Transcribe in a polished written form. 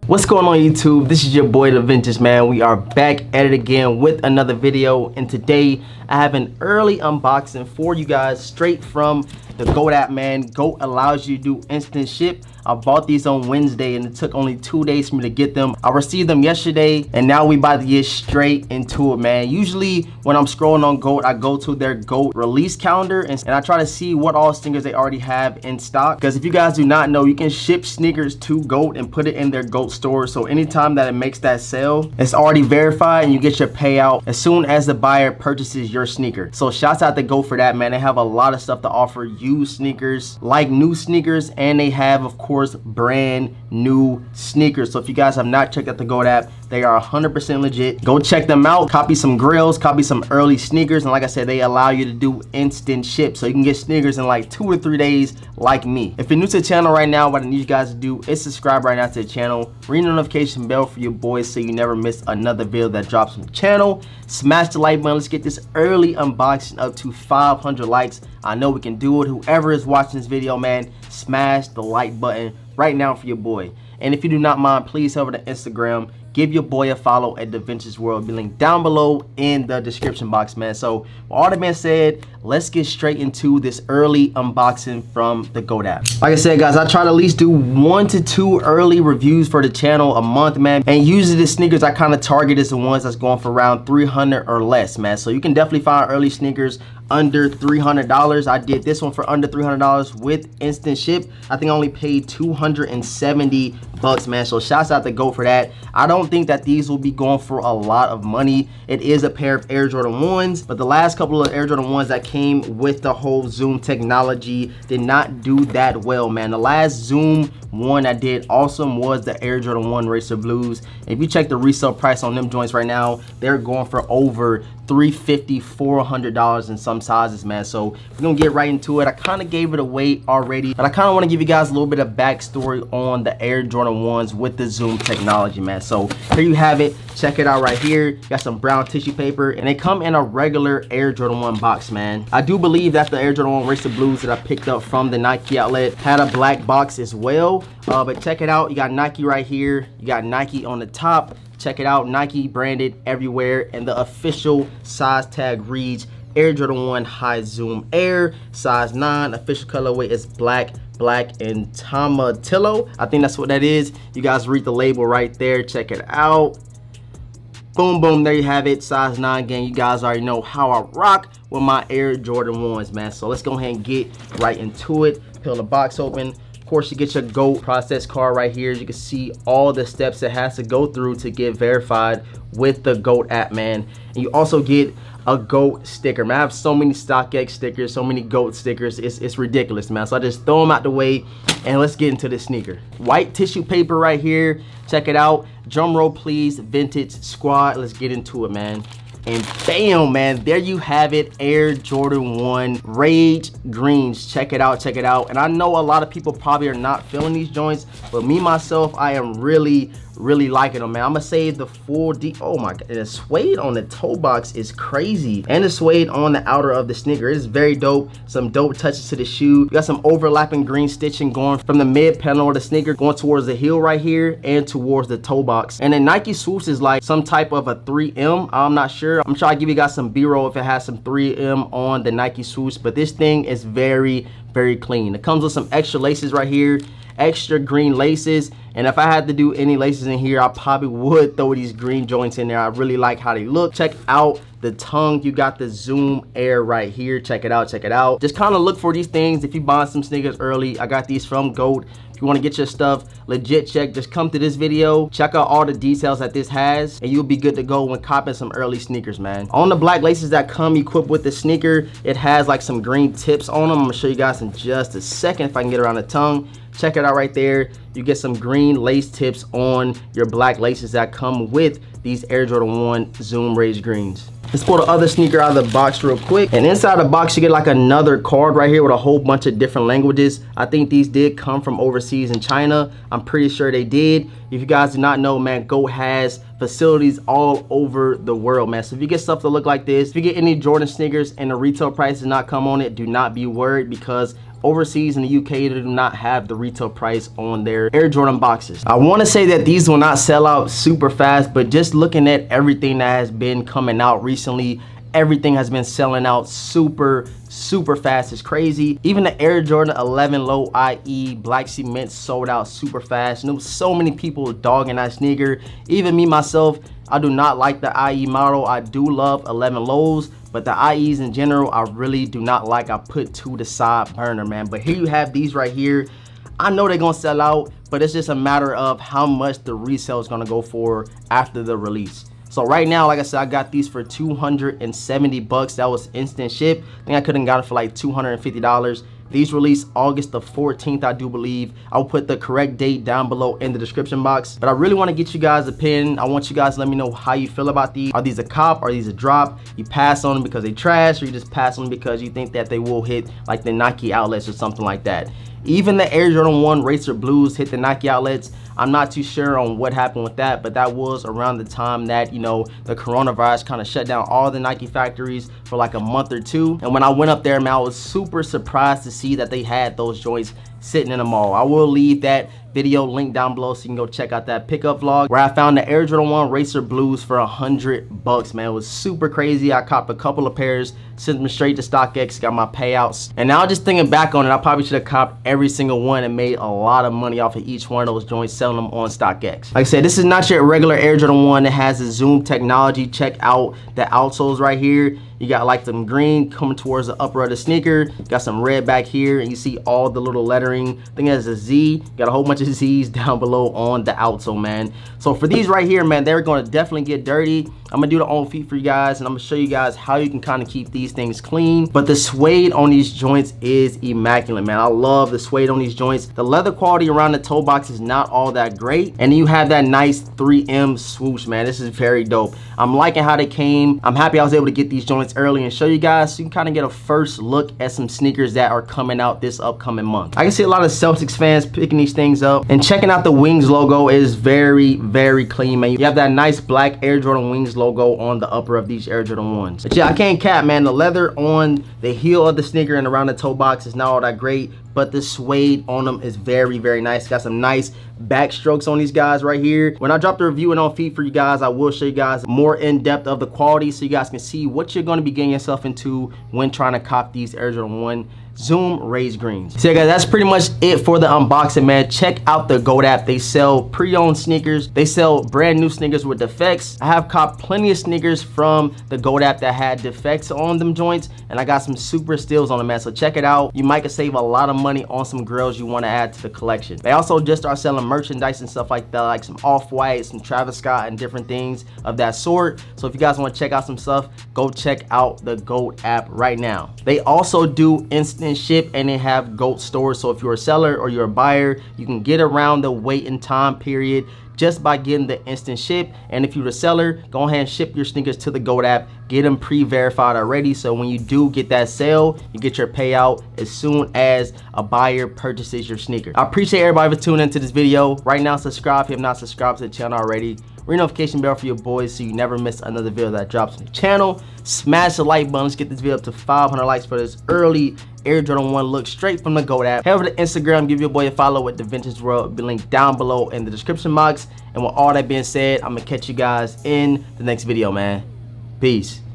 What's going on YouTube? This is your boy the Vintage Man. We are back at it again with another video, and today I have an early unboxing for you guys straight from the GOAT app, man. GOAT allows you to do instant ship. I bought these on Wednesday and it took only 2 days for me to get them. I received them yesterday and now we about to get straight into it, man. Usually when I'm scrolling on GOAT, I go to their GOAT release calendar and I try to see what all sneakers they already have in stock. Because if you guys do not know, you can ship sneakers to GOAT and put it in their GOAT store. So anytime that it makes that sale, it's already verified and you get your payout as soon as the buyer purchases your sneaker. So shouts out to GOAT for that, man. They have a lot of stuff to offer, used sneakers, like new sneakers, and they have, of course, brand new sneakers. So if you guys have not checked out the GOAT app, they are 100% legit. Go check them out, copy some grills, copy some early sneakers, and like I said, they allow you to do instant ship, so you can get sneakers in like 2 to 3 days like me. If you're new to the channel right now, what I need you guys to do is subscribe right now to the channel, ring the notification bell for your boys so you never miss another video that drops from the channel. Smash the like button. Let's get this early unboxing up to 500 likes. I know we can do it. Whoever is watching this video, man, smash the like button right now for your boy. And if you do not mind, please head over to Instagram, give your boy a follow at The Vintage World. Be linked down below in the description box, man. So with all that being said, let's get straight into this early unboxing from the GOAT app. Like I said, guys, I try to at least do 1 to 2 early reviews for the channel a month, man. And usually the sneakers I kind of target is the ones that's going for around 300 or less, man. So you can definitely find early sneakers under $300. I did this one for under $300 with instant ship. I think I only paid 270 bucks, man. So shouts out to GOAT for that. I don't think that these will be going for a lot of money. It is a pair of Air Jordan 1s, but the last couple of Air Jordan 1s that came with the whole zoom technology did not do that well, man. The last zoom one that did awesome was the Air Jordan 1 Racer Blues. If you check the resale price on them joints right now, they're going for over $350, $400 in some sizes, man. So we're gonna get right into it. I kind of gave it away already, but I kind of want to give you guys a little bit of backstory on the Air Jordan 1s with the zoom technology, man. So here you have it. Check it out right here. Got some brown tissue paper and they come in a regular Air Jordan 1 box, man. I do believe that the Air Jordan 1 Racer Blues that I picked up from the Nike outlet had a black box as well. But check it out. You got Nike right here. You got Nike on the top. Check it out, Nike branded everywhere, and the official size tag reads Air Jordan 1 High Zoom Air, size 9. Official colorway is black, and Tomatillo. I think that's what that is. You guys read the label right there. Check it out. Boom, boom, there you have it. Size 9. Again, you guys already know how I rock with my Air Jordan 1s, man. So let's go ahead and get right into it. Peel the box open. Of course, you get your GOAT process card right here. You can see all the steps it has to go through to get verified with the GOAT app, man. And you also get a GOAT sticker, man. I have so many StockX stickers, so many GOAT stickers. It's ridiculous, man. So I just throw them out the way and let's get into this sneaker. White tissue paper right here. Check it out. Drum roll, please. Vintage Squad. Let's get into it, man. And bam, man, there you have it. Air Jordan 1 Rage Greens. Check it out, check it out. And I know a lot of people probably are not feeling these joints, but me myself, I am really liking them, man. I'm gonna say the full oh my god, the suede on the toe box is crazy, and the suede on the outer of the sneaker is very dope. Some dope touches to the shoe. You got some overlapping green stitching going from the mid panel of the sneaker going towards the heel right here and towards the toe box. And then Nike swoosh is like some type of a 3M. I'm not sure. I'm trying to give you guys some B-roll if it has some 3M on the Nike swoosh, but this thing is very clean. It comes with some extra laces right here, extra green laces. And if I had to do any laces in here, I probably would throw these green joints in there. I really like how they look. Check out the tongue. You got the Zoom Air right here. Check it out, check it out. Just kind of look for these things if you buy some sneakers early. I got these from GOAT. If you want to get your stuff legit checked, just come to this video, check out all the details that this has, and you'll be good to go when copping some early sneakers, man. On the black laces that come equipped with the sneaker, it has like some green tips on them. I'm gonna show you guys in just a second if I can get around the tongue. Check it out right there. You get some green lace tips on your black laces that come with these Air Jordan 1 Zoom Rage Greens. Let's pull the other sneaker out of the box real quick. And inside the box, you get like another card right here with a whole bunch of different languages. I think these did come from overseas in China. I'm pretty sure they did. If you guys do not know, man, GOAT has facilities all over the world, man. So if you get stuff to look like this, if you get any Jordan sneakers and the retail price does not come on it, do not be worried, because overseas in the UK, they do not have the retail price on their Air Jordan boxes. I want to say that these will not sell out super fast, but just looking at everything that has been coming out recently, everything has been selling out super fast. It's crazy. Even the Air Jordan 11 Low IE Black Cement sold out super fast, and there was so many people dogging that sneaker. Even me myself, I do not like the IE model. I do love 11 Lows, but the IEs in general I really do not like. I put to the side burner, man. But here you have these right here. I know they're gonna sell out, but it's just a matter of how much the resale is gonna go for after the release. So right now, like I said, I got these for 270 bucks. That was instant ship. I think I couldn't got it for like $250. These released August the 14th, I do believe. I'll put the correct date down below in the description box. But I really want to get you guys' opinion. I want you guys to let me know how you feel about these. Are these a cop? Are these a drop? You pass on them because they trash, or you just pass on them because you think that they will hit like the Nike outlets or something like that. Even the Air Jordan 1 Racer Blues hit the Nike outlets. I'm not too sure on what happened with that, but that was around the time that, you know, the coronavirus kind of shut down all the Nike factories for like a month or two. And when I went up there, man, I was super surprised to see that they had those joints sitting in the mall. I will leave that video link down below so you can go check out that pickup vlog where I found the Air Jordan 1 Racer Blues for 100 bucks, man. It was super crazy. I copped a couple of pairs, sent them straight to StockX, got my payouts. And now just thinking back on it, I probably should have copped every single one and made a lot of money off of each one of those joints, selling them on StockX. Like I said, this is not your regular Air Jordan 1. It has the zoom technology. Check out the outsoles right here. You got like some green coming towards the upper of the sneaker. You got some red back here, and you see all the little lettering. I think it has a Z. Got a whole bunch of Z's down below on the outsole, man. So for these right here, man, they're going to definitely get dirty. I'm going to do the on feet for you guys, and I'm going to show you guys how you can kind of keep these things clean. But the suede on these joints is immaculate, man. I love the suede on these joints. The leather quality around the toe box is not all that great. And you have that nice 3M swoosh, man. This is very dope. I'm liking how they came. I'm happy I was able to get these joints early and show you guys so you can kind of get a first look at some sneakers that are coming out this upcoming month. I can see a lot of Celtics fans picking these things up, and checking out the Wings logo is very clean, man. You have that nice black Air Jordan Wings logo on the upper of these Air Jordan 1s. But yeah, I can't cap, man. The leather on the heel of the sneaker and around the toe box is not all that great, but the suede on them is very nice. Got some nice back strokes on these guys right here. When I drop the review and on feet for you guys, I will show you guys more in depth of the quality so you guys can see what you're going to be getting yourself into when trying to cop these Air Jordan 1 Zoom Raised Greens. So yeah, guys, that's pretty much it for the unboxing, man. Check out the GOAT app. They sell pre-owned sneakers. They sell brand new sneakers with defects. I have copped plenty of sneakers from the GOAT app that had defects on them joints, and I got some super steals on them, man. So check it out. You might can save a lot of money on some grills you want to add to the collection. They also just are selling merchandise and stuff like that, like some Off-White, some Travis Scott, and different things of that sort. So if you guys want to check out some stuff, go check out the GOAT app right now. They also do instant ship, and they have GOAT stores. So if you're a seller or you're a buyer, you can get around the wait and time period just by getting the instant ship. And if you're a seller, go ahead and ship your sneakers to the GOAT app. Get them pre-verified already, so when you do get that sale, you get your payout as soon as a buyer purchases your sneaker. I appreciate everybody for tuning into this video. Right now, subscribe if you have not subscribed to the channel already. Ring notification bell for your boys so you never miss another video that drops on the channel. Smash the like button. Let's get this video up to 500 likes for this early Air Jordan 1 look straight from the GOAT app. Head over to Instagram, give your boy a follow with the Vintage World. Be linked down below in the description box. And with all that being said, I'm gonna catch you guys in the next video, man. Peace.